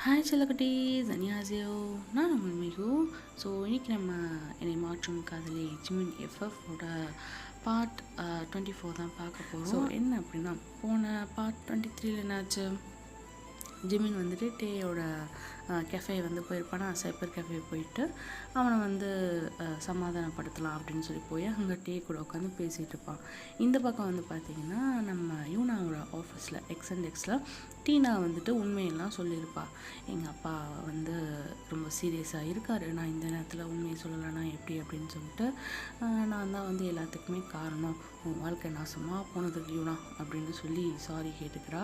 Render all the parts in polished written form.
Hi செல்லக்குட்டீஸ் அனியாசியோ நான் உங்கள் மிகு. ஸோ இன்றைக்கி நம்ம என்னை மாற்றும் காதலி ஜிமின் எஃப்எஃபோட பார்ட் 24 தான் பார்க்க போகிறோம். ஸோ என்ன அப்படின்னா, போன பார்ட் 23 என்னாச்சு, ஜிமின் வந்துட்டு டேயோட கெஃபே வந்து போயிருப்பானா, சைப்பர் கெஃபே போயிட்டு அவனை வந்து சமாதானப்படுத்தலாம் அப்படின்னு சொல்லி போய் அங்கே டே கூட உட்காந்து பேசிகிட்டு இருப்பான். இந்த பக்கம் வந்து பார்த்திங்கன்னா நம்ம யூனாவோட ஆஃபீஸில் எக்ஸில் டீனா வந்துட்டு உண்மையெல்லாம் சொல்லியிருப்பா. எங்கள் அப்பா வந்து ரொம்ப சீரியஸாக இருக்கார், நான் இந்த நேரத்தில் உண்மையை சொல்லலைன்னா எப்படி அப்படின்னு சொல்லிட்டு நான் தான் வந்து எல்லாத்துக்குமே காரணம், உன் வாழ்க்கை நாசமாக போனதுக்கு யூனா அப்படின்னு சொல்லி சாரி கேட்டுக்கிறா.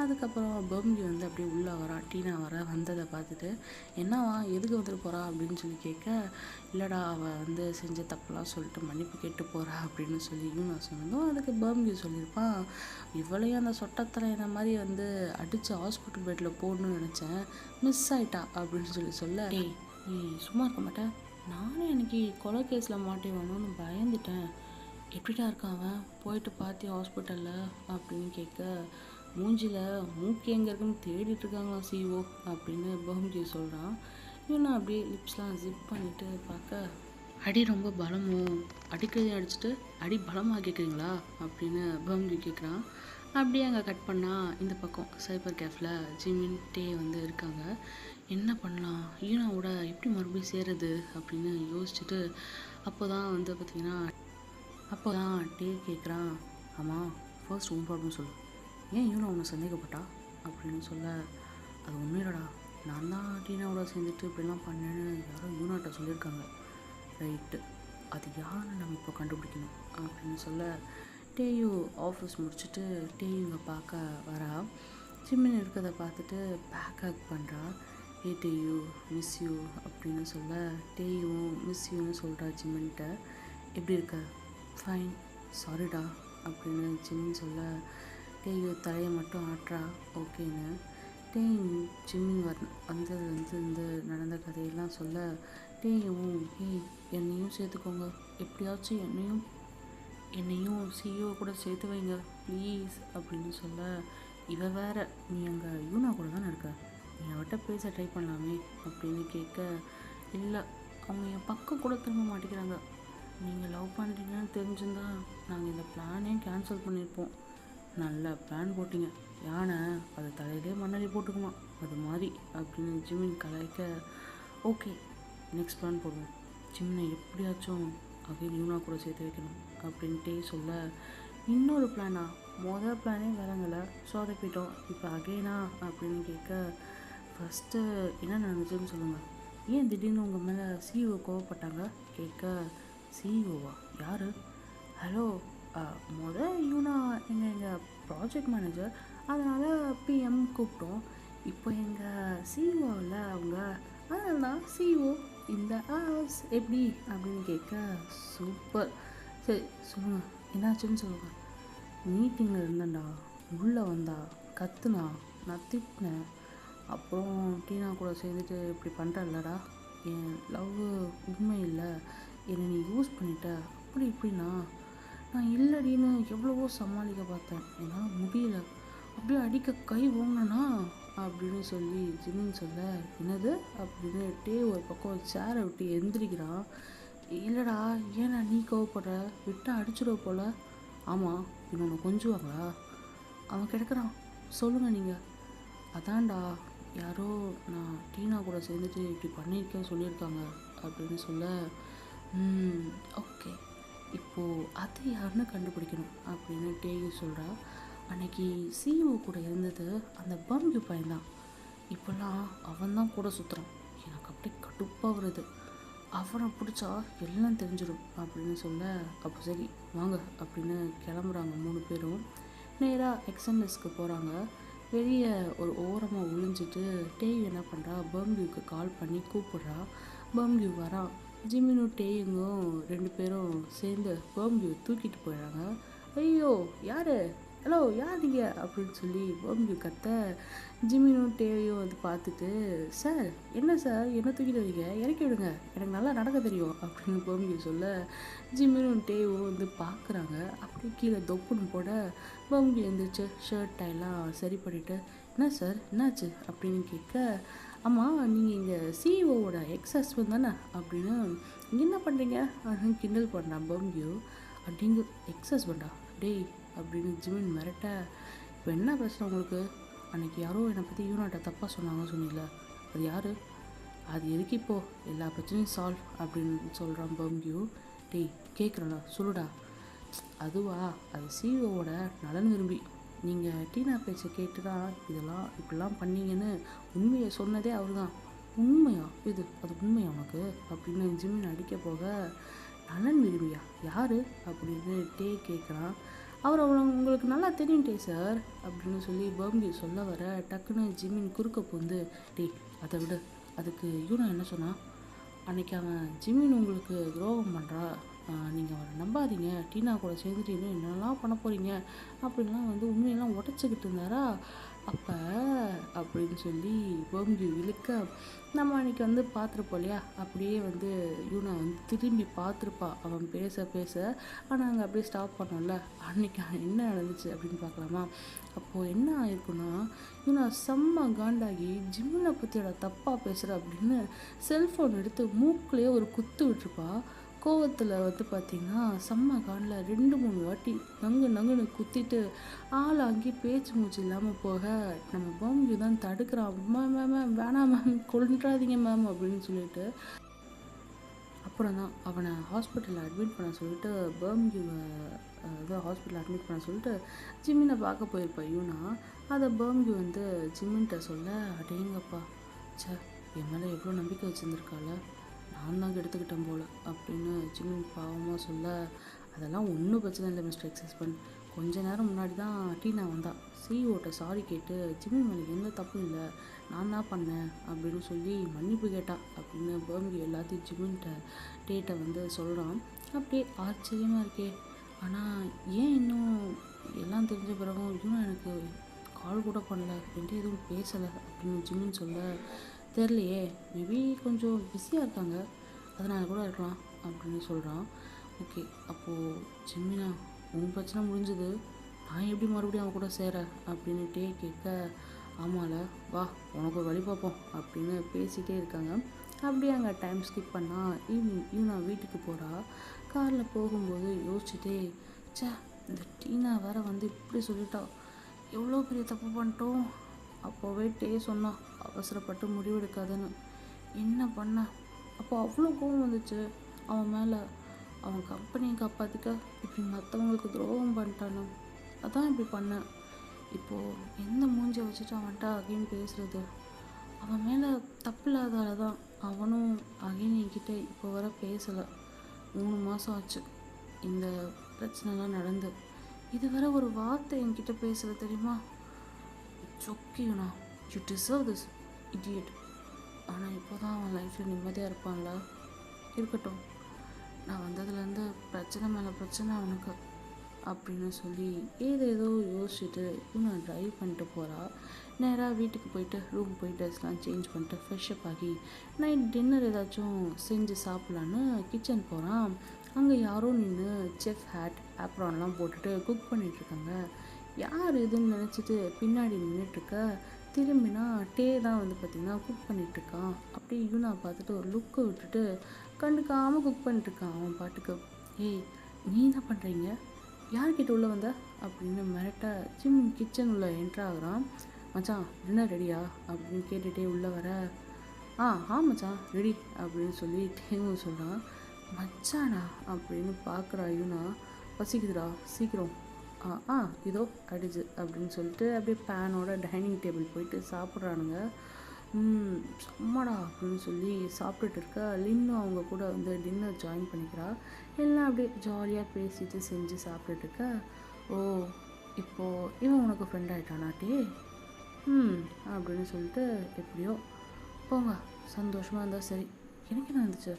அதுக்கப்புறம் பம்கி வந்து அப்படியே உள்ளே வரா. டீனா வந்ததை பார்த்துட்டு என்னவா எதுக்கு வந்துட்டு போகிறா அப்படின்னு சொல்லி கேட்க, இல்லைடா அவள் வந்து செஞ்ச தப்பெல்லாம் சொல்லிட்டு மன்னிப்பு கேட்டு போகிறா அப்படின்னு சொல்லி யூனா சொன்னதும் அதுக்கு பம்கி சொல்லியிருப்பான், இவளையும் அந்த சொட்டத்தில் இந்த மாதிரி வந்து அடித்து ஹாஸ்பிட்டல் பெட்டில் போடணும்னு நினச்சேன், மிஸ் ஆயிட்டா அப்படின்னு சொல்ல, ஏய் நீ சும்மா இருக்க மாட்டேன், நானே எனக்கு கொலை கேஸில் மாட்டேவானோன்னு பயந்துட்டேன், எப்படிடா இருக்கான் அவன், போயிட்டு பார்த்தியா ஹாஸ்பிட்டலில் அப்படின்னு கேட்க, மூஞ்சியில் மூக்கு எங்கே இருக்குன்னு தேடிட்டு இருக்காங்களாம் சிஓ அப்படின்னு பஹம்ஜி சொல்கிறான். இவனை அப்படியே லிப்ஸ்லாம் ஜிப் பண்ணிவிட்டு பார்க்க, அடி ரொம்ப பலமோ, அடிக்கிறதையும் அடிச்சுட்டு அடி பலமாக கேட்குறீங்களா அப்படின்னு பஹம்ஜி கேட்குறான். அப்படியே அங்கே கட் பண்ணால் இந்த பக்கம் சைபர் கேஃபில் ஜிமின் டே வந்து இருக்காங்க. என்ன பண்ணலாம், ஈனாவோட எப்படி மறுபடியும் சேருது அப்படின்னு யோசிச்சுட்டு அப்போ தான் வந்து பார்த்திங்கன்னா டே கேட்குறான், ஆமாம் ஃபர்ஸ்ட் உன் ப்ராப்ளம் சொல்லு, ஏன் யூனா உன்னை சந்தேகப்பட்டா அப்படின்னு சொல்ல, அது உண்மையிலடா, நான் தான் டீனாவோட சேர்ந்துட்டு இப்படிலாம் பண்ணேன்னு யாரோ யூனாட்ட சொல்லியிருக்காங்க, ரைட்டு, அது யாருன்னு நம்ம இப்போ கண்டுபிடிக்கணும் அப்படின்னு சொல்ல, டேயு ஆஃபீஸ் முடிச்சுட்டு டேயு இங்கே பார்க்க வரா. ஜிம்மின் இருக்கிறத பார்த்துட்டு பேக் பண்ணுறா. ஏ டேயு மிஸ் யூ அப்படின்னு சொல்ல, டேயும் மிஸ் யூன்னு சொல்கிறா ஜிம்மின்கிட்ட. எப்படி இருக்க, ஃபைன், சாரிடா அப்படின்னு ஜிம்மின் சொல்ல, டேயு தலையை மட்டும் ஆட்டுறா ஓகேன்னு. டேயும் ஜிம்மின் வந்ததுலேருந்து இந்த நடந்த கதையெல்லாம் சொல்ல, டேயும் என்னையும் சேர்த்துக்கோங்க, எப்படியாச்சும் என்னையும் சிஇஓ கூட சேர்த்து வைங்க ப்ளீஸ் அப்படின்னு சொல்ல, இவ வேற, நீ அங்கே யூனா கூட தானே இருக்க, நீ அவட்ட பேச ட்ரை பண்ணலாமே அப்படின்னு கேட்க, இல்லை அவங்க என் பக்கம் கூட திரும்ப மாட்டேங்கிறாங்க, நீங்கள் லவ் பண்ணுறீங்கன்னு தெரிஞ்சிருந்தா நாங்கள் இந்த பிளானே கேன்சல் பண்ணியிருப்போம், நல்ல பிளான் போட்டிங்க, யானை அது தலையிலே மண்ணலி போட்டுக்குமா அது மாதிரி அப்படின்னு ஜிம்மின் கலாய்க்க, ஓகே நெக்ஸ்ட் பிளான் போடுவோம், ஜிம்னை எப்படியாச்சும் அகைன் யூனா கூட சேர்த்து வைக்கணும் அப்படின்ட்டே சொல்ல, இன்னொரு பிளானா, மொதல் பிளானே விளங்கலை சொதப்பிட்டோம், இப்போ அகைனா அப்படின்னு கேட்க, ஃபஸ்ட்டு என்ன நடந்துச்சுன்னு சொல்லுங்கள், ஏன் திடீர்னு உங்கள் மேலே சிஇஓ கோவப்பட்டாங்க கேட்க, சிஇஓவா யார், ஹலோ யூனா எங்கள் ப்ராஜெக்ட் மேனேஜர், அதனால் பிஎம் கூப்பிட்டோம், இப்போ எங்கள் சிஇஓவில் அவங்க, அதனால தான் சிஇஓ இந்த ஆஸ் எப்படி அப்படின்னு கேட்க, சூப்பர், சரி சொல்லுங்கள் என்னாச்சுன்னு சொல்லுங்கள், மீட்டிங்கில் இருந்தேன்டா, உள்ளே வந்தா கத்துனா, நான் திட்டினேன், அப்புறம் டீனா கூட சேர்ந்துட்டு இப்படி பண்ணுறல்லடா, என் லவ் உண்மை இல்லை, என்னை நீ யூஸ் பண்ணிட்ட அப்படி இப்படின்னா, நான் இல்லடின்னு எவ்வளவோ சமாளிக்க பார்த்தேன், என்னால் முடியல, அப்படியே அடிக்க கை ஓங்கினா அப்படின்னு சொல்லி ஜிமின் சொல்ல, என்னது அப்படின்னு டே ஒரு பக்கம் சேரை விட்டு எந்திரிக்கிறான். இல்லைடா ஏன்னா நீ கோவப்படுற, விட்டா அடிச்சிட போல, ஆமாம் இன்னொன்று கொஞ்சுவாங்களா, அவன் கிடக்கிறான், சொல்லுங்கள் நீங்கள், அதான்டா யாரோ நான் டீனா கூட சேர்ந்துட்டு இப்படி பண்ணியிருக்கேன்னு சொல்லியிருக்காங்க அப்படின்னு சொல்ல, ஓகே இப்போது அது யாருன்னு கண்டுபிடிக்கணும் அப்படின்னு டேயு சொல்கிறா. அன்னைக்கு சிஇஓ கூட இருந்தது அந்த பம்கு பையன்தான், இப்போல்லாம் அவன் தான் கூட சுற்றுறான், எனக்கு அப்படியே கடுப்பாக வருது, அவனை பிடிச்சா எல்லாம் தெரிஞ்சிடும் அப்படின்னு சொல்ல, அப்போ சரி வாங்க அப்படின்னு கிளம்புறாங்க 3 பேரும். நேராக எக்ஸன்டஸ்க்கு போகிறாங்க. வெளியே ஒரு ஓரமாக ஒளிஞ்சிட்டு டேயு என்ன பண்ணுறா, பம்கியூக்கு கால் பண்ணி கூப்பிட்றா. பம்கியூ வரான். ஜிமினும் டேயுங்கும் 2 பேரும் சேர்ந்து பம்கியூ தூக்கிட்டு போயிடுறாங்க. ஐயோ யார், ஹலோ யார் நீங்கள் அப்படின்னு சொல்லி பம்கியூ கத்த, ஜிமினும் டேயும் வந்து பார்த்துட்டு, சார் என்ன சார் என்ன தூக்கிட்டு வரீங்க, இறக்கி விடுங்க, எனக்கு நல்லா நடக்க தெரியும் அப்படின்னு பம்கியூ சொல்ல, ஜிமினும் டேயும் வந்து பார்க்குறாங்க. அப்படியே கீழே தொப்புன்னு போட பம்கியூ எழுந்திரிச்சு ஷர்ட் டைலாம் சரி பண்ணிவிட்டு, என்ன சார் என்னாச்சு அப்படின்னு கேட்க, ஆமாம் நீங்கள் இங்கே சிஇஓவோட எக்ஸ் ஹஸ்பண்ட் தானே அப்படின்னு, இங்கே என்ன பண்ணுறீங்க அப்படின்னு கிண்டல் பண்ணான் பம்கியூ. அப்படிங்க எக்ஸ் ஹஸ்பண்டா டேய் அப்படின்னு ஜிமின் மிரட்ட, இப்போ என்ன பிரச்சனை உங்களுக்கு? அன்றைக்கி யாரோ என்னை பற்றி யூனாட்ட தப்பாக சொன்னாங்கன்னு சொன்னீங்களே, அது யார்? அது எதுக்கு இப்போது எல்லா பிரச்சனையும் சால்வ் அப்படின்னு சொல்கிறான் பம்கியூ. டேய் கேட்குறேண்ணா சொல்லுடா. அதுவா, அது சிஇஓவோட நலன் விரும்பி. நீங்கள் டீனா பேச்சை கேட்டு தான் இப்படிலாம் பண்ணீங்கன்னு உண்மையை சொன்னதே அவர் தான். உண்மையா? அது உண்மையா உனக்கு அப்படின்னு ஜிமின் அடிக்க போக, நலன் விரும்பியா யார் அப்படின்னு டே கேட்குறான். அவர் உங்களுக்கு நல்லா தெரியும் டே சார் அப்படின்னு சொல்லி பம்கி சொல்ல வர, டக்குன்னு ஜிமின் குறுக்க போந்து, டே அதை விட அதுக்கு யூனா என்ன சொன்னா, அன்னைக்கு அவன் ஜிமின் உங்களுக்கு துரோகம் பண்ணுறா, நீங்கள் அவரை நம்பாதீங்க, டீனா கூட சேர்ந்துட்டு இன்னும் என்னெல்லாம் பண்ண போகிறீங்க அப்படின்லாம் உண்மையெல்லாம் உடச்சிக்கிட்டு இருந்தாரா அப்போ அப்படின்னு சொல்லி பம்கி இழுக்க, நம்ம அன்றைக்கி பார்த்துருப்போம் இல்லையா, அப்படியே யூனா திரும்பி பார்த்துருப்பா அவன் பேச பேச. ஆனால் அங்கே அப்படியே ஸ்டாப் பண்ணோம்ல, அன்றைக்கி என்ன நடந்துச்சு அப்படின்னு பார்க்கலாமா? அப்போது என்ன ஆயிருக்குன்னா, யூனா செம்ம காண்டாகி ஜிம்மினை பற்றியோட தப்பாக பேசுகிற அப்படின்னு செல்ஃபோன் எடுத்து மூக்குலேயே ஒரு குத்து விட்டுருப்பா. கோவத்தில் பார்த்திங்கன்னா செம்ம காண்டில் 2-3 வாட்டி நங்குன்னு குத்திட்டு ஆள் அங்கேயே பேச்சு மூச்சு இல்லாமல் போக, நம்ம பம்கி தான் தடுக்கிறான். மேம் வேணாம் மேம், கொன்றாதீங்க மேம் அப்படின்னு சொல்லிட்டு. அப்புறம் தான் அவனை ஹாஸ்பிட்டலில் அட்மிட் பண்ண சொல்லிட்டு ஹாஸ்பிட்டலில் அட்மிட் பண்ண சொல்லிட்டு ஜிம்மினை பார்க்க போயிருப்பா யூனா. அதை பம்கி ஜிம்மின்கிட்ட சொல்ல, அடேங்கப்பா சே, என் மேலே எவ்வளோ நம்பிக்கை வச்சுருந்துருக்காள், நான் தான் எடுத்துக்கிட்டேன் போல் அப்படின்னு ஜிம்மின் பாவமாக சொல்ல, அதெல்லாம் ஒன்றும் பிரச்சனை இல்லை மிஸ்டர் எக்ஸ் ஹஸ்பண்ட். கொஞ்ச நேரம் முன்னாடி தான் டீனா வந்தா, சிஇஓட்ட சாரி கேட்டு ஜிம்மின் மேலே எந்த தப்பும் இல்லை, நான் தான் பண்ணேன் அப்படின்னு சொல்லி மன்னிப்பு கேட்டா அப்படின்னு பம்கி எல்லாத்தையும் ஜிம்மின்கிட்ட டேட்டை சொல்கிறான். அப்படியே ஆச்சரியமாக இருக்கே, ஆனால் ஏன் இன்னும் எல்லாம் தெரிஞ்ச பிறகும் இன்னும் எனக்கு கால் கூட பண்ணல, என்கிட்ட எதுவும் பேசலை அப்படின்னு ஜிம்மின் சொல்ல, தெரிலையே, மேபி கொஞ்சம் பிஸியாக இருக்காங்க, அதனால கூட இருக்கலாம் அப்படின்னு சொல்கிறான். ஓகே, அப்போது ஜிம்மினா உன் பிரச்சனை முடிஞ்சது, நான் எப்படி மறுபடியும் அவன் கூட சேர அப்படின்னுட்டே கேட்க, ஆமால வா உனக்கு ஒரு வழி பார்ப்போம் அப்படின்னு பேசிகிட்டே இருக்காங்க. அப்படியே அங்கே டைம் ஸ்கிப் பண்ணால் ஈவினிங் யூனா வீட்டுக்கு போகிறா. காரில் போகும்போது யோசிச்சுட்டே, சே இந்த டீனா வேற இப்படி சொல்லிட்டா, எவ்வளோ பெரிய தப்பு பண்ணிட்டோம், அப்போவே டே சொன்னான் அவசரப்பட்டு முடிவெடுக்காதுன்னு, என்ன பண்ண? அப்போ அவ்வளோ கோவம் வந்துச்சு அவன் மேலே. அவன் கம்பெனியை காப்பாற்றிக்க இப்படி மற்றவங்களுக்கு துரோகம் பண்ணிட்டானு, அதான் இப்படி பண்ணேன். இப்போது எந்த மூஞ்சியை வச்சுட்டு அவன்கிட்ட அகைன் பேசுகிறது? அவன் மேலே தப்பு இல்லாதால தான் அவனும் அகைன் என்கிட்ட இப்போ வர பேசலை. 3 மாதம் ஆச்சு இந்த பிரச்சனைலாம் நடந்து, இதுவரை ஒரு வார்த்தை என்கிட்ட பேசலை தெரியுமா? சொக்கியுண்ணா, யூ டிசர்வ் திஸ் இடியட். ஆனால் இப்போ தான் அவன் லைஃப்பில் நிம்மதியாக இருப்பான்ல, இருக்கட்டும், நான் வந்ததுலேருந்து பிரச்சனை மேலே பிரச்சனை அவனுக்கு அப்படின்னு சொல்லி ஏதேதோ யோசிச்சுட்டு இவன் ட்ரைவ் பண்ணிட்டு போகிறா. நேராக வீட்டுக்கு போயிட்டு ரூம் போய் ட்ரெஸ்லாம் சேஞ்ச் பண்ணிட்டு ஃப்ரெஷ்அப் ஆகி நைட் டின்னர் ஏதாச்சும் செஞ்சு சாப்பிட்லான்னு கிச்சன் போகிறான். அங்கே யாரோ நின்று செஃப் ஹேட் ஆப்ரான்லாம் போட்டுட்டு குக் பண்ணிகிட்ருக்காங்க. யார் இதுன்னு நினச்சிட்டு பின்னாடி நின்றுட்டுருக்க, திரும்பினா டே தான் பார்த்திங்கன்னா குக் பண்ணிகிட்ருக்கான். அப்படியே யூனா பார்த்துட்டு ஒரு லுக்கை விட்டுட்டு கண்டுக்காமல் குக் பண்ணிட்டுருக்கான் அவன் பாட்டுக்கு. ஏய் நீ என்ன பண்ணுறீங்க, யார்கிட்ட உள்ளே வந்த அப்படின்னு மிரட்ட ஜிம் கிச்சன் உள்ள என்ட்ரு ஆகுறான். மச்சான் டின்னர் ரெடியா அப்படின்னு கேட்டுகிட்டே உள்ளே வர, மச்சான் ரெடி அப்படின்னு சொல்லி டேவும் சொல்கிறான். மச்சானா அப்படின்னு பார்க்குறா யூனா. பசிக்குதுடா சீக்கிரம். இதோ அடிச்சு அப்படின்னு சொல்லிட்டு அப்படியே பேனோட டைனிங் டேபிள் போயிட்டு சாப்பிட்றானுங்க. செம்மடா அப்படின்னு சொல்லி சாப்பிட்டுட்டு இருக்கா. லின்னும் அவங்க கூட டின்னர் ஜாயின் பண்ணிக்கிறா. எல்லாம் அப்படியே ஜாலியாக பேசிட்டு செஞ்சு சாப்பிட்டுட்டு இருக்கா. ஓ இப்போது இவன் உனக்கு ஃப்ரெண்ட் ஆகிட்டானாட்டே அப்படின்னு சொல்லிட்டு, எப்படியோ போங்க சந்தோஷமாக இருந்தால் சரி. எனக்கு என்ன இருந்துச்சு,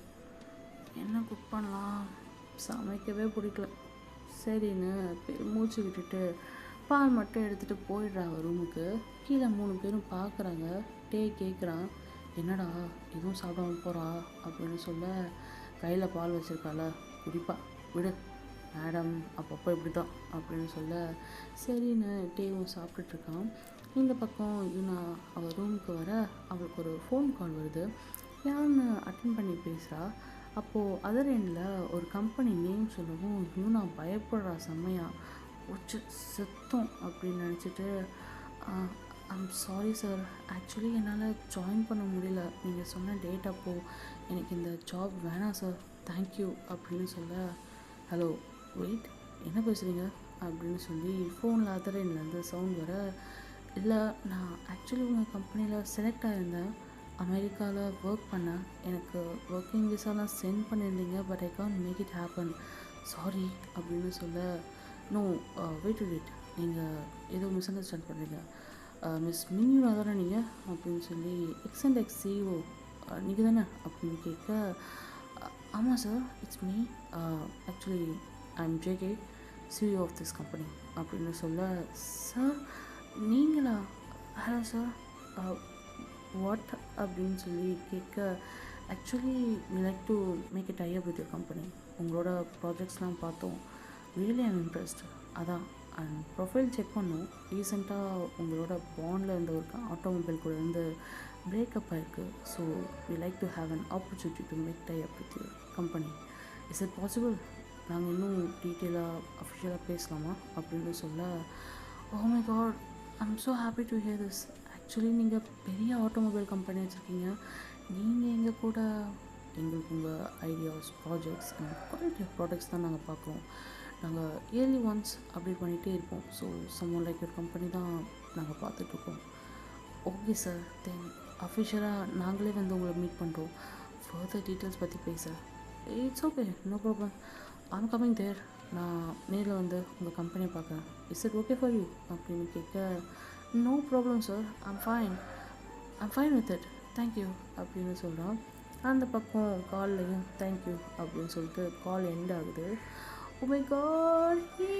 என்ன குக் பண்ணலாம், சமைக்கவே பிடிக்கல, சரின்னு மூச்சு விட்டுட்டு பால் மட்டும் எடுத்துகிட்டு போயிடுறாங்க ரூமுக்கு. கீழே 3 பேரும் பார்க்குறாங்க. டே கேட்குறான், என்னடா எதுவும் சாப்பிடாம போகிறா அப்படின்னு சொல்ல, கையில் பால் வச்சுருக்கால குடிப்பா விடு மேடம் அப்பப்போ இப்படி தான் அப்படின்னு சொல்ல, சரின்னு டேவும் சாப்பிட்டுட்ருக்கான். இந்த பக்கம் யூனா அவள் ரூமுக்கு வர அவளுக்கு ஒரு ஃபோன் கால் வருது. யாருன்னு அட்டன் பண்ணி பேசுகிறா. அப்போது அதர் எண்டில் ஒரு கம்பெனி நேம் சொல்லவும் யூனா பயப்படுறா செம்மையா. உச்சு செத்தோம் அப்படின்னு நினச்சிட்டு, ஐம் சாரி சார், ஆக்சுவலி என்னால் ஜாயின் பண்ண முடியல. நீங்கள் சொன்ன டேட் அப்போது எனக்கு இந்த ஜாப் வேணாம் சார், தேங்க்யூ அப்படின்னு சொல்ல, ஹலோ வெயிட், என்ன பேசுகிறீங்க அப்படின்னு சொல்லி ஃபோனில் அதர் எண்ட்லேருந்து சவுண்ட் வர, இல்லை நான் ஆக்சுவலி உங்கள் கம்பெனியில் செலக்ட் ஆகியிருந்தேன், அமெரிக்காவில் ஒர்க் பண்ணேன், எனக்கு ஒர்க்கிங் விசாலாம் சென்ட் பண்ணியிருந்தீங்க, but I can't make it happen, sorry அப்படின்னு சொல்ல, நோ வெயிட் வெயிட், நீங்கள் ஏதோ மிஸ் அண்டர்ஸ்டாண்ட் பண்ணுறீங்க, மிஸ் மின்யூனா தானே நீங்கள் அப்படின்னு சொல்லி, எக்ஸ் அண்ட் எக்ஸ் சிஇஓ நீங்கள் தானே அப்படின்னு கேட்க, ஆமாம் sir it's me, actually I am JK, CEO of this company அப்படின்னு சொல்ல, சார் நீங்களா, ஹலோ சார் வாட் அப்படின்னு சொல்லி கேட்க, actually we like to make it tie up with your company, உங்களோட ப்ராஜெக்ட்ஸ்லாம் பார்த்தோம், ரியலி ஐம் இம்ப்ரெஸ்ட், அதான் அண்ட் ப்ரொஃபைல் செக் பண்ணோம், ரீசெண்டாக உங்களோட பாண்டில் இருந்த ஒரு ஆட்டோமொபைல் கூட இருந்து பிரேக்கப் ஆகிருக்கு, so we like to have an opportunity to make tie up with your company, is it possible, நாங்கள் இன்னும் டீட்டெயிலாக அஃபிஷியலாக பேசலாமா அப்படின்னு சொல்ல, oh my God I'm so happy to hear this, actually நீங்கள் பெரிய ஆட்டோமொபைல் கம்பெனி வச்சுருக்கீங்க, நீங்கள் எங்கள் கூட எங்களுக்கு உங்கள் ideas projects and quality of products தான் நாங்கள் பார்க்குறோம், நாங்கள் இயர்லி ஒன்ஸ் அப்டேட் பண்ணிகிட்டே இருப்போம், ஸோ சம்மன் லைக் ஒரு கம்பெனி தான் நாங்கள் பார்த்துட்ருக்கோம், ஓகே சார் தென் அஃபிஷியலாக நாங்களே வந்து உங்களை மீட் பண்ணுறோம், ஃபர்தர் டீட்டெயில்ஸ் பற்றி பேச, it's okay no problem, I'm coming there, நான் நேரில் வந்து உங்கள் கம்பெனியை பார்க்குறேன், is it okay for you அப்படின்னு கேட்க, no problem sir I'm fine with it thank you அப்படின்னு சொல்கிறான். அந்த பக்கம் கால்லையும் தேங்க்யூ அப்படின்னு சொல்லிட்டு கால் எண்ட் ஆகுது. ஓ மை காட் ஏ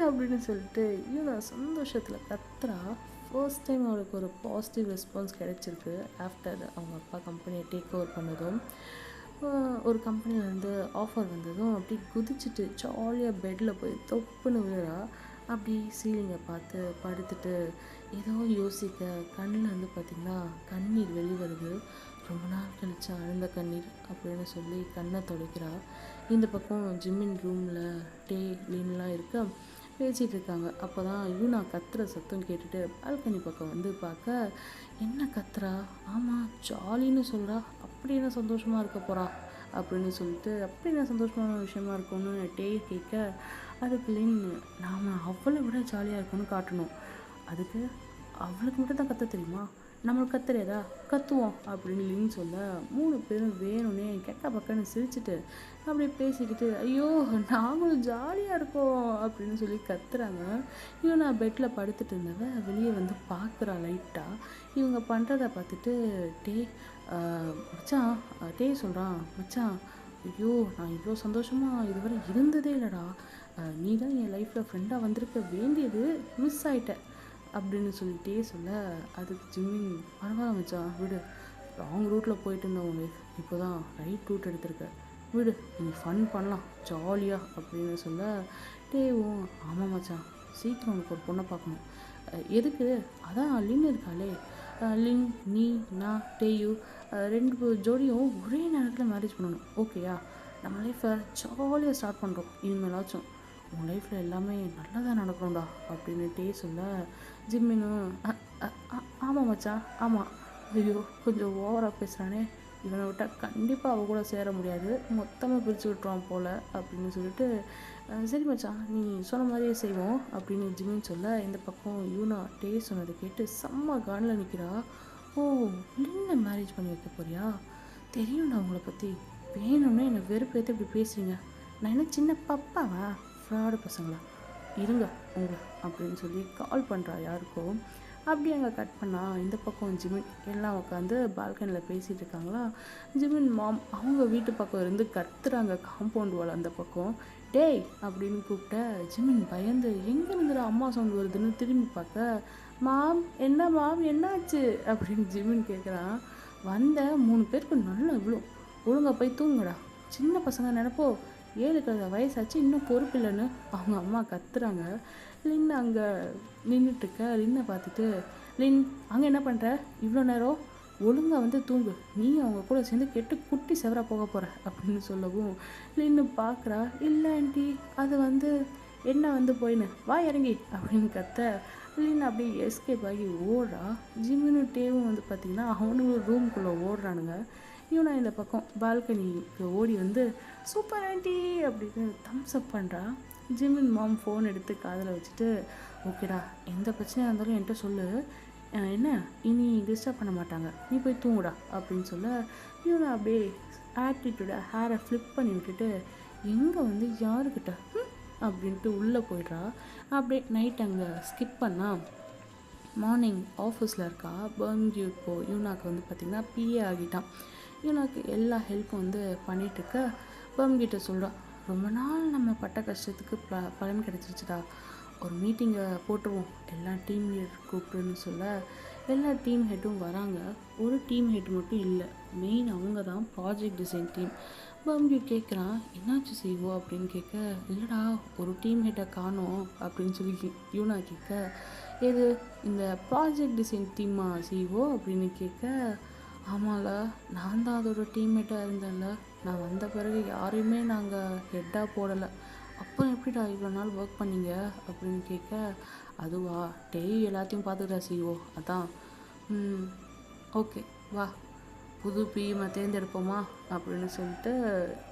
அப்படின்னு சொல்லிட்டு யூனா சந்தோஷத்தில் கத்துறா. ஃபர்ஸ்ட் டைம் அவளுக்கு ஒரு பாசிட்டிவ் ரெஸ்பான்ஸ் கிடைச்சிருக்கு ஆஃப்டர் அவங்க அப்பா கம்பெனியை டேக் ஓவர் பண்ணதும். ஒரு கம்பெனிலேருந்து ஆஃபர் வந்ததும் அப்படி குதிச்சுட்டு ஜாலியாக பெட்டில் போய் தொப்புன்னு விழுறா. அப்படி சீலிங்கை பார்த்து படுத்துட்டு ஏதோ யோசிக்க கண்ணில் வந்து பார்த்திங்கன்னா கண்ணீர் வெளிவருது. ரொம்ப நாள் கழிச்சு அழுந்த கண்ணீர் அப்படின்னு சொல்லி கண்ணை துடைக்கிறா. இந்த பக்கம் ஜிம்மின் ரூமில் டே லீன்லாம் இருக்க பேசிகிட்டு இருக்காங்க. அப்போ தான் யூனா கத்துற சத்தம் கேட்டுட்டு பால்கனி பக்கம் வந்து பார்க்க, என்ன கத்துறா, ஆமாம் ஜாலின்னு சொல்கிறா, அப்படி என்ன சந்தோஷமாக இருக்க போகிறா அப்படின்னு சொல்லிட்டு, அப்படி என்ன சந்தோஷமான விஷயமா இருக்கும்னு டே கேட்க, அதுக்கு லின் நாம் அவளை விட ஜாலியாக இருக்கும்னு காட்டணும், அதுக்கு அவளுக்கு மட்டும் தான் கற்று தெரியுமா, நம்மளுக்கு கத்துறதா கத்துவோம் அப்படின்னு லின் சொல்ல, 3 பேரும் வேணும்னே கெட்ட பக்கன்னு சிரிச்சுட்டு அப்படியே பேசிக்கிட்டு, ஐயோ நாங்களும் ஜாலியாக இருக்கோம் அப்படின்னு சொல்லி கத்துறாங்க. இவன் நான் பெட்டில் படுத்துட்டு இருந்தவ வெளியே வந்து பார்க்குறா லைட்டாக. இவங்க பண்ணுறத பார்த்துட்டு டே மச்சான் டே சொல்கிறான், மச்சான் ஐயோ நான் இவ்வளோ சந்தோஷமாக இதுவரை இருந்ததே இல்லைடா, நீ தான் என் லைஃப்பில் ஃப்ரெண்டாக வந்திருக்க வேண்டியது, மிஸ் ஆகிட்ட அப்படின்னு சொல்லிட்டே சொல்ல, அதுக்கு ஜிம்மின் பரவாயில்ல மச்சான் விடு, ராங் ரூட்டில் போயிட்டு இருந்தவங்க இப்போ தான் ரைட் ரூட் எடுத்திருக்க, விடு நீ ஃபன் பண்ணலாம் ஜாலியாக அப்படின்னு சொல்ல, டேவும் ஆமாம் மச்சான் சீக்கிரம் உனக்கு ஒரு பொண்ணை பார்க்கணும், எதுக்கு, அதான் லின் இருக்காளே, லின் நீ நான் டேயு 2 ஜோடியும் ஒரே நேரத்தில் மேரேஜ் பண்ணணும், ஓகேயா, நம்ம லைஃப்பை ஜாலியாக ஸ்டார்ட் பண்ணுறோம், இனிமேலாச்சும் உன் லைஃப்பில் எல்லாமே நல்லதாக நடக்கணும்டா அப்படின்னு டே சொல்ல, ஜிம்மினும் ஆமாம் மச்சான் ஆமாம், ஐயோ கொஞ்சம் ஓவராக பேசுகிறானே, இவனை விட்டால் கண்டிப்பாக அவள் கூட சேர முடியாது, மொத்தமாக பிரித்து விட்டுருவான் போல் அப்படின்னு சொல்லிட்டு, சரி மச்சான் நீ சொன்ன மாதிரியே செய்வோம் அப்படின்னு ஜிம்மின்னு சொல்ல, இந்த பக்கம் யூனா டே சொன்னதை கேட்டு செம்ம கானில் நிற்கிறா. ஓ லின்னை மேரேஜ் பண்ணி வைக்க போறியா, தெரியும் நான் உங்களை பற்றி, வேணும்னே என்னை வெறுப்பேற்று இப்படி பேசுறீங்க, நான் என்ன சின்ன பப்பாவா, ஃப்ராடு பசங்களா, இருங்க உங்களை அப்படின்னு சொல்லி கால் பண்ணுறா யாருக்கோ. அப்படி அங்கே கட் பண்ணால் இந்த பக்கம் ஜிமின் எல்லாம் உட்காந்து பால்கனியில் பேசிகிட்டு இருக்காங்களா. ஜிமின் மாம் அவங்க வீட்டு பக்கம் இருந்து கத்துறாங்க காம்பவுண்ட் வால் அந்த பக்கம். டேய் அப்படின்னு கூப்பிட்ட ஜிமின் பயந்து எங்கே இருந்துடா அம்மா சவுண்ட் வருதுன்னு திரும்பி பார்க்க, மாம் என்ன மாம் என்னாச்சு அப்படின்னு ஜிமின் கேட்குறான். வந்த 3 பேருக்கு நல்லா விழும், ஒழுங்கா போய் தூங்குடா, சின்ன பசங்க நினைப்போ 7 கழுத வயசாச்சு இன்னும் பொறுப்பு இல்லைன்னு அவங்க அம்மா கத்துறாங்க. லின் அங்கே நின்றுட்டுருக்க. லின்னை பார்த்துட்டு, லின் அங்கே என்ன பண்ணுற இவ்வளோ நேரம்? ஒழுங்காக வந்து தூங்கு, நீ அவங்க கூட சேர்ந்து கெட்டு குட்டி செவராக போக போகிற அப்படின்னு சொல்லவும் லின்னு பார்க்குறா. இல்லை ஆண்டி, அது வந்து என்ன வந்து போயின்னு வா இறங்கி அப்படின்னு கத்த லின் அப்படியே எஸ்கேப் ஆகி ஓடுறா. ஜிம்மின்னு டேவும் வந்து பார்த்திங்கன்னா அவனுங்க ரூம்குள்ளே ஓடுறானுங்க. இவனா இந்த பக்கம் பால்கனிக்கு ஓடி வந்து சூப்பர் ஆண்டி அப்படின்னு தம்ஸ் அப் பண்ணுறா. ஜிம்மின் மாம் ஃபோன் எடுத்து காதில் வச்சுட்டு, ஓகேடா எந்த பிரச்சனையாக இருந்தாலும் என்கிட்ட சொல்லு, என்ன இனி டிஸ்டர்ப் பண்ண மாட்டாங்க, நீ போய் தூங்குடா அப்படின்னு சொல்ல இவனை அப்படியே ஆட்டிடியூடை ஹேரை ஃப்ளிப் பண்ணி விட்டுட்டு எங்கே வந்து யாருக்கிட்ட அப்படின்ட்டு உள்ளே போய்ட்றா. அப்படியே நைட் அங்கே ஸ்கிப் பண்ணால் மார்னிங் ஆஃபீஸில் இருக்கா. பர்ம்கியூ இப்போது யூனாக்கு வந்து பார்த்திங்கன்னா பிஏ ஆகிட்டான். யூனாக்கு எல்லா ஹெல்ப்பும் வந்து பண்ணிகிட்ருக்க பர்ம்கிட்ட சொல்கிறான், ரொம்ப நாள் நம்ம பட்ட கஷ்டத்துக்கு பலன் கிடச்சிருச்சுடா, ஒரு மீட்டிங்கை போட்டுருவோம், எல்லா டீம் ஹெட் கூப்பிட்டுன்னு சொல்ல எல்லா டீம் ஹெட்டும் வராங்க. ஒரு டீம் ஹெட் மட்டும் இல்லை, மெயின் அவங்க தான் ப்ராஜெக்ட் டிசைன் டீம். பம்கியூ கேட்குறான், என்னாச்சு செய்வோ அப்படின்னு கேட்க, இல்லைடா ஒரு டீம் ஹெட்டை காணோம் அப்படின்னு சொல்லி யூனா கேட்க, எது இந்த ப்ராஜெக்ட் டிசைன் டீமா செய்வோ அப்படின்னு கேட்க, ஆமாம்ல நான் தான் அதோட டீம்மேட்டாக இருந்தேன்ல, நான் வந்த பிறகு யாரையுமே நாங்கள் ஹெட்டாக போடலை, அப்புறம் எப்படிடா இவ்வளோ நாள் ஒர்க் பண்ணீங்க அப்படின்னு கேட்க, அதுவா டெய்லி எல்லாத்தையும் பார்த்துக்கிட்டா சிஓ, அதான் ஓகே வா புது பிஎம்ஐ தேர்ந்தெடுப்போமா அப்படின்னு சொல்லிட்டு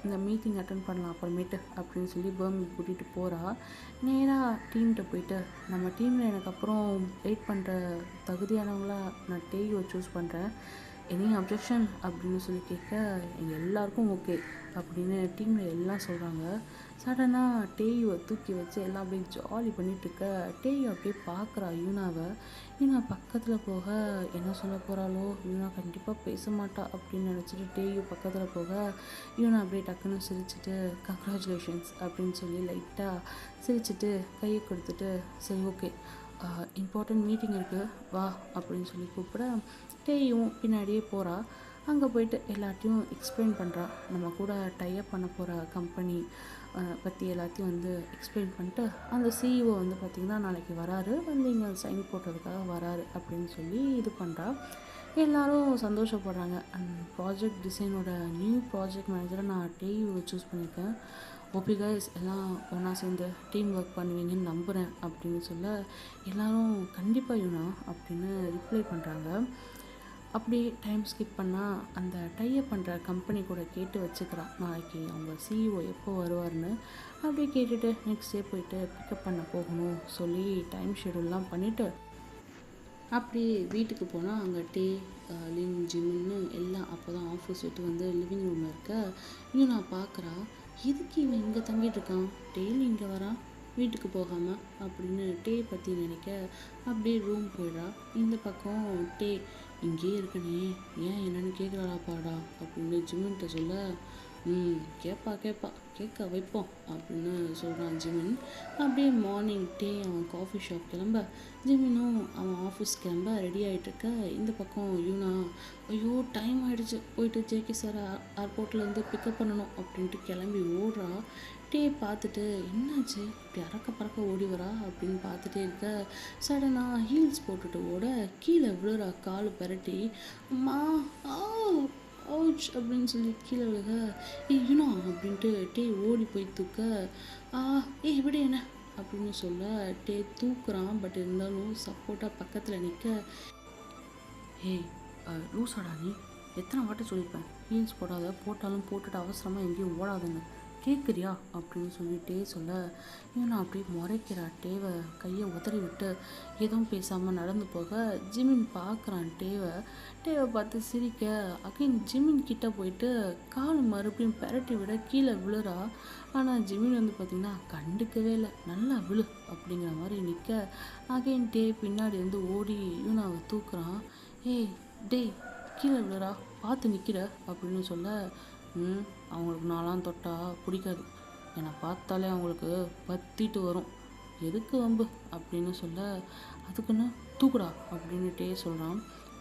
இந்த மீட்டிங் அட்டன் பண்ணலாம் அப்புறமேட்டு அப்படின்னு சொல்லி பர்மி கூட்டிகிட்டு போகிறா. நேராக டீம்கிட்ட போயிட்டு, நம்ம டீமில் எனக்கு அப்புறம் வெயிட் பண்ணுற தகுதியானவங்களா நான் டேயை சூஸ் பண்ணுறேன், எனி அப்ஜெக்ஷன் அப்படின்னு சொல்லி கேட்க, எங்கள் எல்லாருக்கும் ஓகே அப்படின்னு டீமில் எல்லாம் சொல்கிறாங்க. சடனாக டேயுவை தூக்கி வச்சு எல்லாம் அப்படியே ஜாலி பண்ணிகிட்ருக்க டேயு அப்படியே பார்க்குறா யூனாவை. யூனா பக்கத்தில் போக என்ன சொல்ல போகிறாளோ, யூனா கண்டிப்பாக பேச மாட்டா அப்படின்னு நினச்சிட்டு டேயு பக்கத்தில் போக யூனா அப்படியே டக்குன்னு சிரிச்சிட்டு கங்க்ராச்சுலேஷன்ஸ் அப்படின்னு சொல்லி லைட்டாக சிரிச்சிட்டு கையை கொடுத்துட்டு, சரி ஓகே இம்பார்ட்டண்ட் மீட்டிங் இருக்குது வா அப்படின்னு சொல்லி கூப்பிட டேயும் பின்னாடியே போகிறா. அங்கே போயிட்டு எல்லாத்தையும் எக்ஸ்பிளைன் பண்ணுறா, நம்ம கூட டைப் பண்ண போகிற கம்பெனி பற்றி எல்லாத்தையும் வந்து எக்ஸ்பிளைன் பண்ணிட்டு, அந்த சிஇஓ வந்து பார்த்திங்கன்னா நாளைக்கு வராரு, வந்து இங்கே சைன் போடுறதுக்காக வராரு அப்படின்னு சொல்லி இது பண்ணுறா. எல்லோரும் சந்தோஷப்படுறாங்க. அண்ட் ப்ராஜெக்ட் டிசைனோட நியூ ப்ராஜெக்ட் மேனேஜரை நான் டேயுவை சூஸ் பண்ணியிருக்கேன், ஓபி கைஸ் எல்லாம் ஒன்றா சேர்ந்து டீம் ஒர்க் பண்ணுவீங்கன்னு நம்புகிறேன் அப்படின்னு சொல்ல எல்லோரும் கண்டிப்பாக யூனா அப்படின்னு ரிப்ளை பண்ணுறாங்க. அப்படி டைம் ஸ்கிப் பண்ணால் அந்த டைப் பண்ணுற கம்பெனி கூட கேட்டு வச்சுக்கிறான் நாளைக்கு அவங்க சிஇஓ எப்போ வருவார்னு. அப்படியே கேட்டுட்டு நெக்ஸ்ட் டே போயிட்டு பிக்கப் பண்ண போகணும் சொல்லி டைம் ஷெடியூல்லாம் பண்ணிவிட்டு அப்படியே வீட்டுக்கு போனால் அங்கே டே லின் ஜிம்னு எல்லாம் அப்போ தான் ஆஃபீஸ் விட்டு வந்து லிவிங் ரூமில் இருக்க இன்னும் நான் பார்க்குறா, எதுக்கு இவன் இங்கே தங்கிட்டு இருக்கான், டெய்லி இங்கே வரான் வீட்டுக்கு போகாமல் அப்படின்னு டே பற்றி நினைக்க அப்படியே ரூம் போயிடா. இந்த பக்கம் டே இங்கேயே இருக்கனே ஏன் என்னென்னு கேட்குறாளா பாடா அப்படின்னு ஜிம்மின்கிட்ட சொல்ல, கேட்பா கேட்க வைப்போம் அப்படின்னு சொல்கிறான் ஜிமின். அப்படியே மார்னிங் டே அவன் காஃபி ஷாப் கிளம்ப, ஜிமினும் அவன் ஆஃபீஸ் கிளம்ப ரெடி ஆகிட்டுருக்க. இந்த பக்கம் யூனா, ஐயோ டைம் ஆகிடுச்சு, போயிட்டு ஜேகே சார் ஏர்போர்ட்லேருந்து பிக்கப் பண்ணணும் அப்படின்ட்டு கிளம்பி ஓடுறா. டே பார்த்துட்டு என்னாச்சு இப்படி அறக்க பறக்க ஓடி வரா அப்படின்னு பார்த்துட்டே இருக்க, சடனாக ஹீல்ஸ் போட்டுட்டு ஓட கீழே விழுறா, கால் பரட்டி, அம்மா அவுச் அப்படின்னு சொல்லி கீழே விழுக, யூனா அப்படின்ட்டு டே ஓடி போய் தூக்க, இப்படி என்ன அப்படின்னு சொல்ல டே தூக்குறான். பட் இருந்தாலும் சப்போர்ட்டாக பக்கத்தில் நிற்க, லூசாடா நீ, எத்தனை வாட்டி சொல்லியிருப்பேன் ஹீல்ஸ் போடாத, போட்டாலும் போட்டுட்டு அவசரமாக எங்கேயும் ஓடாதுன்னு, கேட்குறியா அப்படின்னு சொல்லிட்டே சொல்ல இவன் அப்படியே முறைக்கிறா. டேவை கையை உதறி விட்டு எதுவும் பேசாமல் நடந்து போக ஜிமின் பார்க்குறான் டேவை பார்த்து சிரிக்க. அகைன் ஜிமின் கிட்டே போயிட்டு கால் மறுபடியும் பெரட்டி விட கீழே விழுறா. ஆனால் ஜிமின் வந்து பார்த்திங்கன்னா கண்டுக்கவே இல்லை, நல்லா விழு அப்படிங்கிற மாதிரி நிற்க அகைன் டே பின்னாடி வந்து ஓடி யூனாவை தூக்குறான். டே கீழே விழுறா, பார்த்து நிற்கிற அப்படின்னு சொல்ல, அவங்களுக்கு நான்லாம் தொட்டால் பிடிக்காது, என்னை பார்த்தாலே அவங்களுக்கு பற்றிட்டு வரும், எதுக்கு வம்பு அப்படின்னு சொல்ல, அதுக்குன்னு தூக்குடா அப்படின்னுட்டே சொல்கிறான்.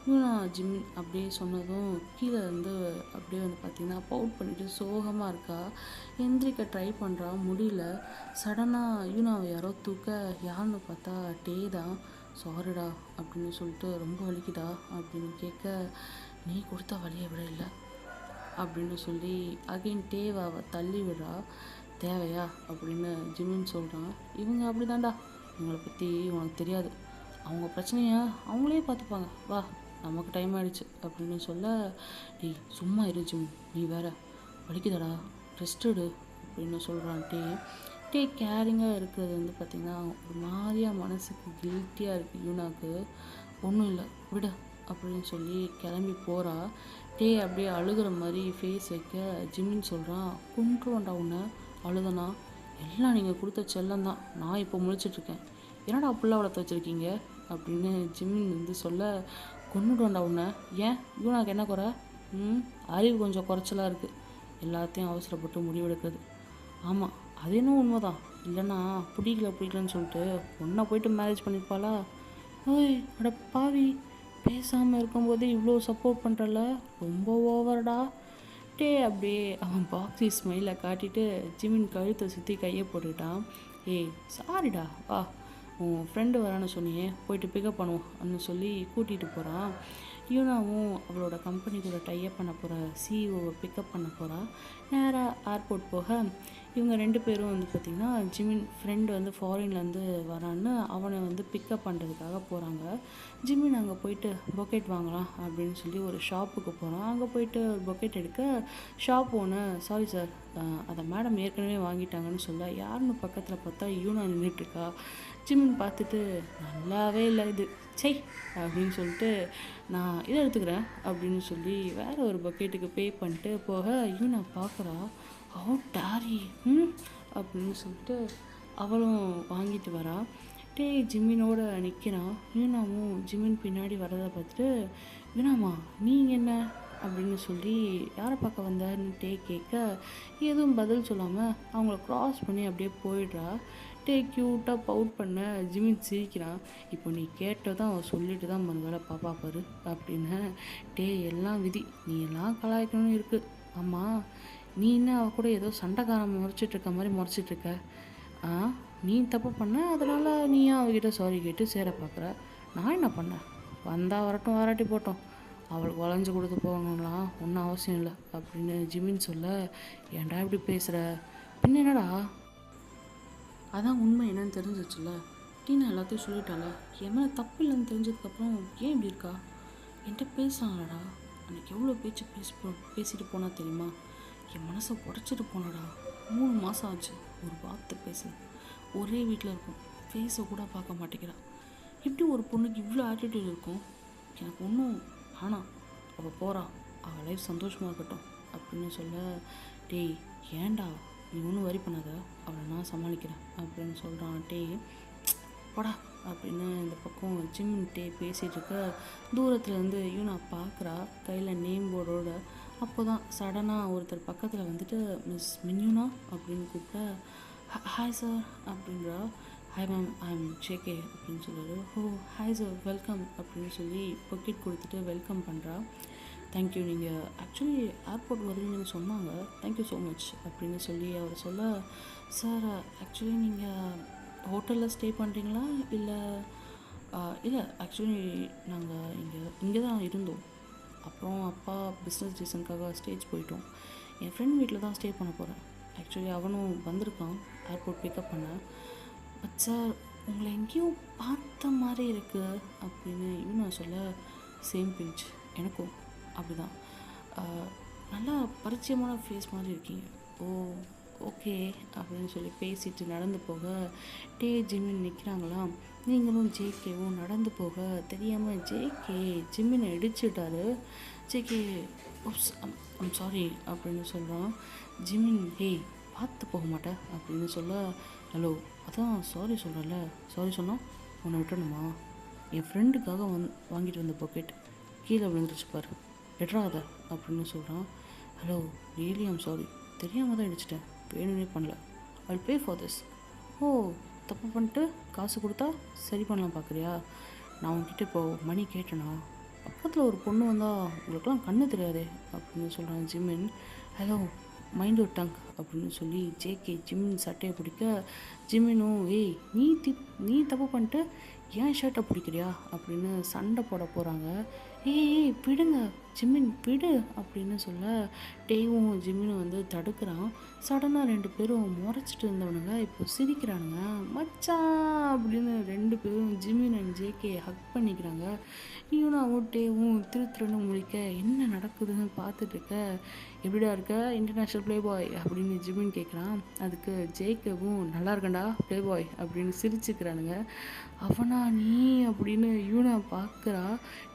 யூனா ஜிமின் அப்படியே சொன்னதும் கீழே வந்து அப்படியே வந்து பார்த்திங்கன்னா பவுட் பண்ணிவிட்டு சோகமாக இருக்கா. எந்திரிக்க ட்ரை பண்ணுறா, முடியல. சடனாக யூனாவை யாரோ தூக்க, யாருன்னு பார்த்தா டே தான். சாரிடா அப்படின்னு சொல்லிட்டு, ரொம்ப வலிக்குதா அப்படின்னு கேட்க, நீ கொடுத்த வழியை விட இல்லை அப்படின்னு சொல்லி அகைன் டேவை தள்ளி விடுறா. தேவையா அப்படின்னு ஜிமின் சொல்கிறான். இவங்க அப்படி தான்டா, இவங்களை பற்றி உனக்கு தெரியாது, அவங்க பிரச்சனையை அவங்களே பார்த்துப்பாங்க, வா நமக்கு டைம் ஆகிடுச்சு அப்படின்னு சொல்ல, டே சும்மா இரு ஜிமின், நீ வேற வலிக்குதடா, ரெஸ்ட் எடு அப்படின்னு சொல்கிறான் டே. டே கேரிங்காக இருக்கிறது வந்து பார்த்திங்கன்னா ஒரு மாதிரியாக மனசுக்கு கில்ட்டியாக இருக்குது யூனாக்கு. ஒன்றும் இல்லை விட அப்படின்னு சொல்லி கிளம்பி போகிறா. டே அப்படியே அழுகிற மாதிரி ஃபேஸ் வைக்க ஜிமின் சொல்கிறான், கொன்றுவண்டா உன்னை அழுதனா, எல்லாம் நீங்கள் கொடுத்த செல்லந்தான், நான் இப்போ முழிச்சிட்ருக்கேன், என்னடா புள்ள வளர்த்து வச்சுருக்கீங்க அப்படின்னு ஜிமின் வந்து சொல்ல, கொன்னுடுவேண்டா உன்னை, ஏன் யூனாக்கு என்ன குறை, அறிவு கொஞ்சம் குறைச்சலாக இருக்குது, எல்லாத்தையும் அவசரப்பட்டு முடிவெடுக்கிறது. ஆமாம் அது இன்னும் உண்மை தான், இல்லைன்னா பிடிக்கலன்னு சொல்லிட்டு ஒன்றை போயிட்டு மேரேஜ் பண்ணியிருப்பாளா. ஓய் அட பாவி, பேசாமல் இருக்கும்போதே இவ்வளோ சப்போர்ட் பண்ணுறல, ரொம்ப ஓவர்டா. டே அப்படியே அவன் பாக்ஸி ஸ்மைலை காட்டிட்டு ஜிமின் கழுத்தை சுற்றி கையை போட்டுக்கிட்டான். ஏய் சாரிடா, வா உன் ஃப்ரெண்டு வரான்னு சொன்னியே, போயிட்டு பிக்கப் பண்ணுவோம் அப்படின்னு சொல்லி கூட்டிகிட்டு போகிறான். யூனாவும் அவளோட கம்பெனி கூட டைப் பண்ண போகிற சிஇஓவை பிக்கப் பண்ண போகிறா. நேராக ஏர்போர்ட் போக இவங்க 2 பேரும் வந்து பார்த்திங்கன்னா ஜிமின் ஃப்ரெண்டு வந்து ஃபாரின்லேருந்து வரான்னு அவனை வந்து பிக்கப் பண்ணுறதுக்காக போகிறாங்க. ஜிமின் அங்கே போயிட்டு பொக்கெட் வாங்கலாம் அப்படின்னு சொல்லி ஒரு ஷாப்புக்கு போகிறான். அங்கே போயிட்டு ஒரு பொக்கெட் எடுக்க ஷாப் ஓனர், சாரி சார் அதை மேடம் ஏற்கனவே வாங்கிட்டாங்கன்னு சொல்ல, யாருன்னு பக்கத்தில் பார்த்தா யூனா நின்றுட்டுருக்கா. ஜிமின் பார்த்துட்டு, நல்லாவே இல்லை இது, சை அப்படின்னு சொல்லிட்டு, நான் இதை எடுத்துக்கிறேன் அப்படின்னு சொல்லி வேறு ஒரு பக்கெட்டுக்கு பே பண்ணிட்டு போக யூனா பார்க்குறா. டாரி அப்படின்னு சொல்லிட்டு அவளும் வாங்கிட்டு வரா. டே ஜிமினோட நிற்கிறான். யூனாவும் ஜிமின் பின்னாடி வரதை பார்த்துட்டு, யூனாமா நீங்கள் என்ன அப்படின்னு சொல்லி யாரை பார்க்க வந்தாருன்னு டே கேட்க, எதுவும் பதில் சொல்லாமல் அவங்கள க்ராஸ் பண்ணி அப்படியே போயிடுறா. டே க்யூட்டாக பவுட் பண்ண ஜிமின் சிரிக்கிறான். இப்போ நீ கேட்டதான் அவன் சொல்லிட்டு தான் மறுவேளை பாப்பா பாரு அப்படின்னு. டே எல்லாம் விதி, நீ எல்லாம் கலாய்க்கணும்னு இருக்குது. ஆமாம் நீ என்ன அவ கூட ஏதோ சண்டைக்காரன் முறைச்சிட்ருக்க மாதிரி முறைச்சிட்ருக்க, நீ தப்பு பண்ண, அதனால் நீயும் அவகிட்ட சாரி கேட்டு சேர பார்க்குற, நான் என்ன பண்ணேன், வந்தால் வரட்டும் வராட்டி போட்டோம், அவளுக்கு வளைஞ்சு கொடுத்து போகணும்லாம் ஒன்றும் அவசியம் இல்லை அப்படின்னு ஜிமின் சொல்ல, ஏன்டா இப்படி பேசுகிற, பின்ன என்னடா, அதான் உண்மை என்னன்னு தெரிஞ்சிச்சுல்ல, டீனா எல்லாத்தையும் சொல்லிட்டால, என் மேலே தப்பு இல்லைன்னு தெரிஞ்சதுக்கப்புறம் ஏன் இப்படி இருக்கா, என்கிட்ட பேசுகிறாங்களடா, அன்றைக்கி எவ்வளோ பேசிட்டு போனால் தெரியுமா, என் மனசை உடச்சிட்டு போனடா, 3 மாதம் ஆச்சு, ஒரு வார்த்தை பேசல, ஒரே வீட்டில் இருக்கும், ஃபேஸை கூட பார்க்க மாட்டேங்கிறா, இப்படி ஒரு பொண்ணுக்கு இவ்வளோ ஆட்டிடியூட் இருக்கும், எனக்கு ஒன்றும் ஆனால் அவள் போகிறா, அவள் லைஃப் சந்தோஷமாக இருக்கட்டும் அப்படின்னு சொல்ல, டேய் ஏன்டா நீ ஒன்றும் வரி பண்ணாத, அவளை நான் சமாளிக்கிறேன் அப்படின்னு சொல்கிறான். டே போடா அப்படின்னு இந்த பக்கம் ஜிமின் டே பேசிகிட்டு இருக்க, தூரத்தில் வந்து யூனா பார்க்குறா கையில் நேம் போர்டோட. அப்போ தான் சடனாக ஒருத்தர் பக்கத்தில் வந்துட்டு, மிஸ் மின்யூனா அப்படின்னு கூப்பிட்ட, ஹாய் சார் அப்படின்றா. Hi ma'am, I am JK அப்படின்னு சொல்லுவார். ஓ ஹாய் சார், வெல்கம் அப்படின்னு சொல்லி பொக்கெட் கொடுத்துட்டு வெல்கம் பண்ணுறா. தேங்க்யூ, நீங்கள் ஆக்சுவலி ஏர்போர்ட் வருவீங்கன்னு சொன்னாங்க, தேங்க்யூ ஸோ மச் அப்படின்னு சொல்லி அவர் சொல்ல, சார் ஆக்சுவலி நீங்கள் ஹோட்டலில் ஸ்டே பண்ணுறீங்களா இல்லை இல்லை ஆக்சுவலி நாங்கள் இங்கே தான் இருந்தோம், அப்புறம் அப்பா பிஸ்னஸ் ரீசனுக்காக ஸ்டேஜ் போயிட்டோம், என் ஃப்ரெண்ட் வீட்டில் தான் ஸ்டே பண்ண போகிறேன், ஆக்சுவலி அவனும் வந்திருக்கான் ஏர்போர்ட் பிக்கப் பண்ண, பட் சார் உங்களை எங்கேயும் பார்த்த மாதிரி இருக்குது அப்படின்னு நான் சொல்ல, சேம் பிஞ்ச் எனக்கும் அப்படி தான், நல்லா பரிச்சயமான ஃபேஸ் மாதிரி இருக்கீங்க, ஓ ஓகே அப்படின்னு சொல்லி பேசிட்டு நடந்து போக, டே ஜிமின் நிற்கிறாங்களாம். நீங்களும் ஜேகேவும் நடந்து போக தெரியாமல் ஜேகே ஜிமினை இடிச்சுட்டாரு. ஜேகே ஓப்ஸ் ஐம் சாரி அப்படின்னு சொல்கிறான். ஜிமின் ஹேய் பார்த்து போக மாட்டேன் அப்படின்னு சொல்ல, ஹலோ அதான் சாரி சொல்கிறேன்ல, சாரி சொன்னால் உன்னை விட்டணுமா, என் ஃப்ரெண்டுக்காக வாங்கிட்டு வந்த பொக்கெட் கீழே விழுந்துருச்சு பாரு, விட்றாத அப்படின்னு சொல்கிறான். ஹலோ ரியலி ஐம் சாரி, தெரியாமல் தான் இடிச்சிட்டேன், வேணும்னே பண்ணல, ஐல் பே ஃபார் திஸ். ஓ தப்பு பண்ணிட்டு காசு கொடுத்தா சரி பண்ணலாம் பார்க்குறியா, நான் உன்கிட்ட இப்போது மணி கேட்டேனா, பக்கத்தில் ஒரு பொண்ணு வந்தால் உங்களுக்குலாம் கண்ணு தெரியாதே அப்படின்னு சொல்கிறான் ஜிமின். ஹலோ மைண்ட் ஒரு டங் அப்படின்னு சொல்லி ஜேகே ஜிமின் சட்டையை பிடிக்க, ஜிமினும் ஏய் நீ தப்பு பண்ணிட்டு ஏன் ஷர்ட்டை பிடிக்கிறியா அப்படின்னு சண்டை போட போகிறாங்க. ஏய் விடுங்க ஜிமின் விடு அப்படின்னு சொல்ல டேவும் ஜிமினும் வந்து தடுக்கிறான். சடனாக 2 பேரும் முறைச்சிட்டு இருந்தவனுங்க இப்போ சிரிக்கிறானுங்க. மச்சான் அப்படின்னு 2 பேரும் ஜிமின் அண்ட் ஜேகே ஹக் பண்ணிக்கிறாங்க. யூனாவும் டேவும் திருன்னு முழிக்க என்ன நடக்குதுன்னு பார்த்துட்டு இருக்க. எப்படிடா இருக்க இன்டர்நேஷ்னல் ப்ளே பாய் அப்படின்னு ஜிமின் கேட்குறான். அதுக்கு ஜேகேவும் நல்லா இருக்கண்டா ப்ளே பாய் அப்படின்னு சிரிச்சுக்கிறானுங்க. அவனா நீ அப்படின்னு யூனா பார்க்குறா.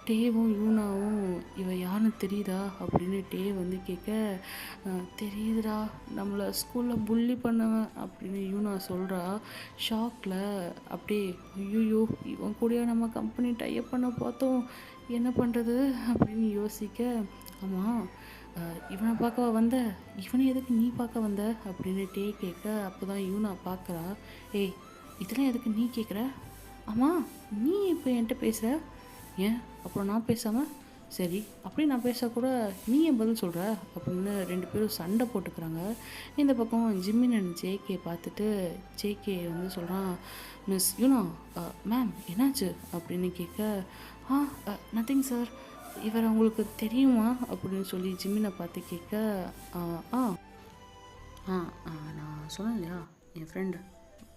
டேவும் யூனாவும் இவ யாருன்னு தெரியுதா அப்படின்னு டே வந்து கேட்க, தெரியுதுடா நம்மளை ஸ்கூலில் புள்ளி பண்ணவன் அப்படின்னு யூனா சொல்கிறா. ஷாக்கில் அப்படியே ஐயோ இவன் கூடயா நம்ம கம்பெனி டைப் பண்ண பார்த்தோம், என்ன பண்ணுறது அப்படின்னு யோசிக்க, ஆமாம் இவனை பார்க்க வந்த, இவனை எதுக்கு நீ பார்க்க வந்த அப்படின்னு டே கேட்க, அப்போ தான் யூனா பார்க்குறா. ஏய் இதெல்லாம் எதுக்கு நீ கேட்குற? ஆமாம் நீ இப்போ என்கிட்ட பேசுகிற, ஏன் அப்புறம் நான் பேசாமல், சரி அப்படி நான் பேசக்கூட நீ ஏன் பதில் சொல்கிற அப்படின்னு 2 பேரும் சண்டை போட்டுக்கிறாங்க. இந்த பக்கம் ஜிமின் அண்ட் ஜேகே பார்த்துட்டு ஜேகே வந்து சொல்கிறான், மிஸ் யூனா மேம் என்னாச்சு அப்படின்னு கேட்க, நத்திங் சார், இவரை உங்களுக்கு தெரியுமா அப்படின்னு சொல்லி ஜிமினை பார்த்து கேட்க, நான் சொன்னேன் இல்லையா என் ஃப்ரெண்டு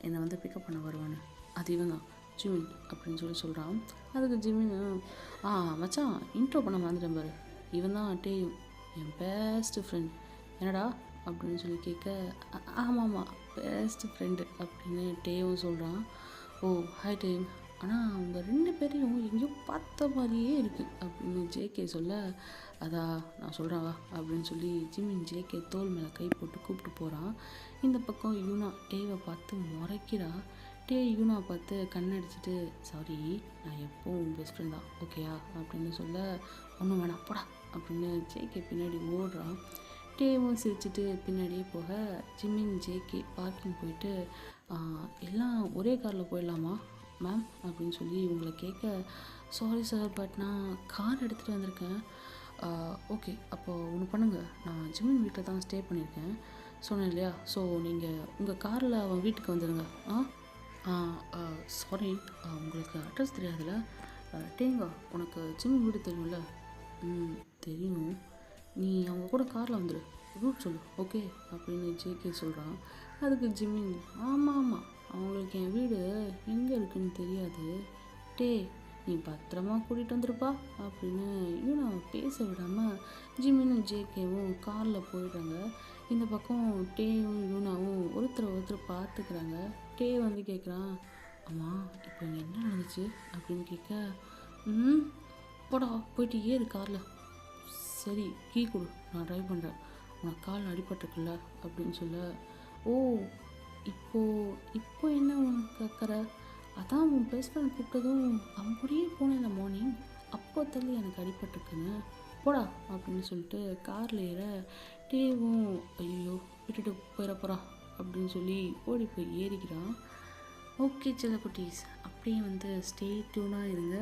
என்னை வந்து பிக்கப் பண்ண வருவான்னு, அது இவன் தான் ஜிமின் அப்படின்னு சொல்கிறான். அதுக்கு ஜிமின், மச்சான் இன்ட்ரோ பண்ண மறந்துட்டேன் பாரு, இவன் தான் டேயும் என் பெஸ்ட்டு ஃப்ரெண்ட், என்னடா அப்படின்னு சொல்லி கேட்க, ஆமாம் பெஸ்ட்டு ஃப்ரெண்டு அப்படின்னு டேயும் சொல்கிறான். ஓ ஹாய் டேயும், ஆனால் அவங்க 2 பேரையும் எங்கேயோ பார்த்த மாதிரியே இருக்குது அப்படின்னு ஜேகே சொல்ல, அதா நான் சொல்கிறேன் வா அப்படின்னு சொல்லி ஜிமின் ஜேகே தோல் மேலே கை போட்டு கூப்பிட்டு போகிறான். இந்த பக்கம் யூனா டேவை பார்த்து முறைக்கிறா. டே யூனா பார்த்து கண்ணடிச்சிட்டு, சாரி நான் எப்போவும் பெஸ்ட் ஃப்ரெண்ட் தான் ஓகேயா அப்படின்னு சொல்ல, ஒன்றும் வேணாம் போடா அப்படின்னு ஜேகே பின்னாடி ஓடுறான். டேவும் சிரிச்சுட்டு பின்னாடியே போக ஜிமின் ஜேகே பார்க்கிங் போயிட்டு, எல்லாம் ஒரே காரில் போயிடலாமா மேம் அப்படின்னு சொல்லி இவங்களை கேட்க, சாரி சார் பட் நான் கார் எடுத்துகிட்டு வந்திருக்கேன். ஓகே அப்போது ஒன்று பண்ணுங்கள், நான் ஜிமின் வீட்டில் தான் ஸ்டே பண்ணியிருக்கேன் சொன்னேன் இல்லையா, ஸோ நீங்கள் உங்கள் காரில் அவன் வீட்டுக்கு வந்துடுங்க. சாரி உங்களுக்கு அட்ரஸ் தெரியாதுல்ல, டேங்க உனக்கு ஜிமின் வீடு தெரியும்ல, தெரியும், நீ அவங்க கூட காரில் வந்துடு, ரூட் சொல்லு ஓகே அப்படின்னு ஜேகே சொல்கிறான். அதுக்கு ஜிமின், ஆமாம் அவங்களுக்கு என் வீடு எங்கே இருக்குன்னு தெரியாது, டே நீ பத்திரமா கூட்டிகிட்டு வந்துருப்பா அப்படின்னு யூனா பேச விடாமல் ஜிமினும் ஜேகேவும் காரில் போயிடுறாங்க. இந்த பக்கம் டேவும் யூனாவும் ஒருத்தர் பார்த்துக்கிறாங்க. டே வந்து கேட்குறான், ஆமாம் இப்போ இங்கே என்ன நடந்துச்சு அப்படின்னு கேட்க, போடா போயிட்டு ஏறு காரில், சரி கீ கொடு நான் ட்ரைவ் பண்ணுறேன், உனக்கு கால் அடிபட்டிருக்குல்ல அப்படின்னு சொல்ல, ஓ இப்போ என்ன உனக்கு அக்கறை, அதான் உன் பெஸ்ட் ஃப்ரெண்ட் கூப்பிட்டதும் அவன் கூடயே போனேன்ல மார்னிங், அப்போ தள்ளி எனக்கு அடிபட்டிருக்குன்னு போடா அப்படின்னு சொல்லிட்டு காரில் ஏற டேவும் ஐயோ விட்டுட்டு போயிடப்போறா அப்படின்னு சொல்லி ஓடி போய் ஏறிக்கிறான். ஓகே சில குட்டீஸ் அப்படியே வந்து ஸ்டே டியூனாக இருங்க.